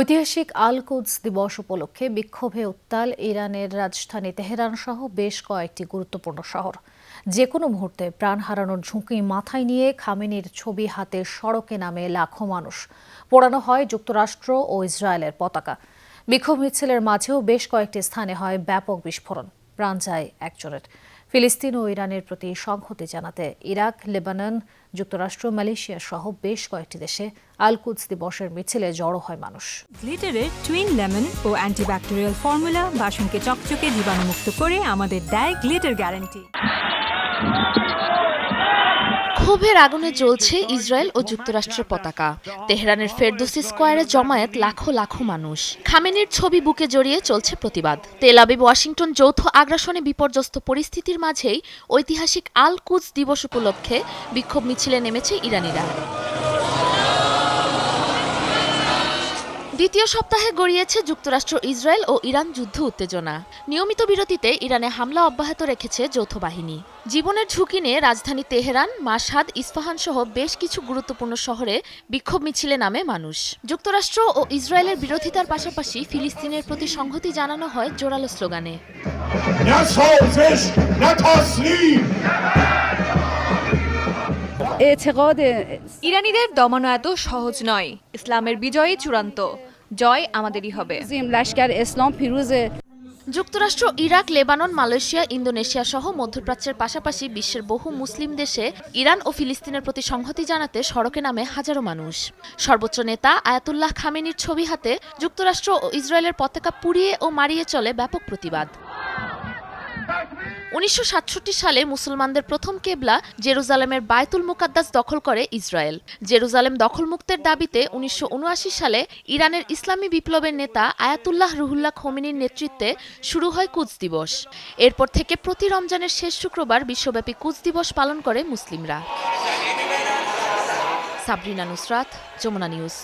ঐতিহাসিক আল কুদস দিবস উপলক্ষে বিক্ষোভে উত্তাল ইরানের রাজধানী তেহরান সহ বেশ কয়েকটি গুরুত্বপূর্ণ শহর। যে কোনো মুহূর্তে প্রাণ হারানোর ঝুঁকি মাথায় নিয়ে খামেনির ছবি হাতে সড়কে নামে লাখো মানুষ। পোড়ানো হয় যুক্তরাষ্ট্র ও ইসরায়েলের পতাকা। বিক্ষোভ মিছিলের মাঝেও বেশ কয়েকটি স্থানে হয় ব্যাপক বিস্ফোরণ। প্রাণ যায় একজনের। ফিলিস্তিন ও ইরানের প্রতি সংহতি জানাতে ইরাক, লেবানন, যুক্তরাষ্ট্র, মালয়েশিয়া সহ বেশ কয়েকটি দেশে আল কুদস দিবসের মিছিলে জড়ো হয় মানুষ। গ্লিটারের টুইন লেমন ও অ্যান্টিব্যাকটেরিয়াল ফর্মুলা বাসনকে চকচকে জীবাণুমুক্ত করে আমাদের দেয় গ্লিটার গ্যারান্টি। ক্ষোভের আগুনে জ্বলছে ইসরায়েল ও যুক্তরাষ্ট্রের পতাকা। তেহরানের ফেরদৌসি স্কয়ারে জমায়েত লাখো লাখো মানুষ। খামেনির ছবি বুকে জড়িয়ে চলছে প্রতিবাদ। তেল আবিব ওয়াশিংটন যৌথ আগ্রাসনে বিপর্যস্ত পরিস্থিতির মাঝেই ঐতিহাসিক আল কুদস দিবস উপলক্ষে বিক্ষোভ মিছিলে নেমেছে ইরানিরা। দ্বিতীয় সপ্তাহে গড়িয়েছে যুক্তরাষ্ট্র, ইসরায়েল ও ইরান যুদ্ধ উত্তেজনা। নিয়মিত বিরতিতে ইরানে হামলা অব্যাহত রেখেছে যৌথ বাহিনী। জীবনের ঝুঁকি নিয়ে রাজধানী তেহরান, মাশহাদ, ইস্পাহান সহ বেশ কিছু গুরুত্বপূর্ণ শহরে বিক্ষোভ মিছিলে নামে মানুষ। যুক্তরাষ্ট্র ও ইসরায়েলের বিরোধিতার পাশাপাশি ফিলিস্তিনের প্রতি সংহতি জানানো হয় জোরালো স্লোগানে। ইরানিদের দমানো এত সহজ নয়। ইসলামের বিজয়ই চূড়ান্ত। জয় আমাদেরই হবে। যুক্তরাষ্ট্র, ইরাক, লেবানন, মালয়েশিয়া, ইন্দোনেশিয়া সহ মধ্যপ্রাচ্যের পাশাপাশি বিশ্বের বহু মুসলিম দেশে ইরান ও ফিলিস্তিনের প্রতি সংহতি জানাতে সড়কে নামে হাজারো মানুষ। সর্বোচ্চ নেতা আয়াতুল্লাহ খামেনির ছবি হাতে যুক্তরাষ্ট্র ও ইসরায়েলের পতাকা পুড়িয়ে ও মারিয়ে চলে ব্যাপক প্রতিবাদ। 1967 সালে মুসলমানদের প্রথম কেবলা জেরুজালেমের বায়তুল মুকাদ্দাস দখল করে ইসরায়েল। জেরুজালেম দখলমুক্তের দাবিতে 1979 সালে ইরানের ইসলামী বিপ্লবের নেতা আয়াতুল্লাহ রুহুল্লাহ খোমেনির নেতৃত্বে শুরু হয় কুদস দিবস। এরপর থেকে প্রতি রমজানের শেষ শুক্রবার বিশ্বব্যাপী কুদস দিবস পালন করে মুসলিমরা। সাবরিনা নুসরাত, যমুনা নিউজ।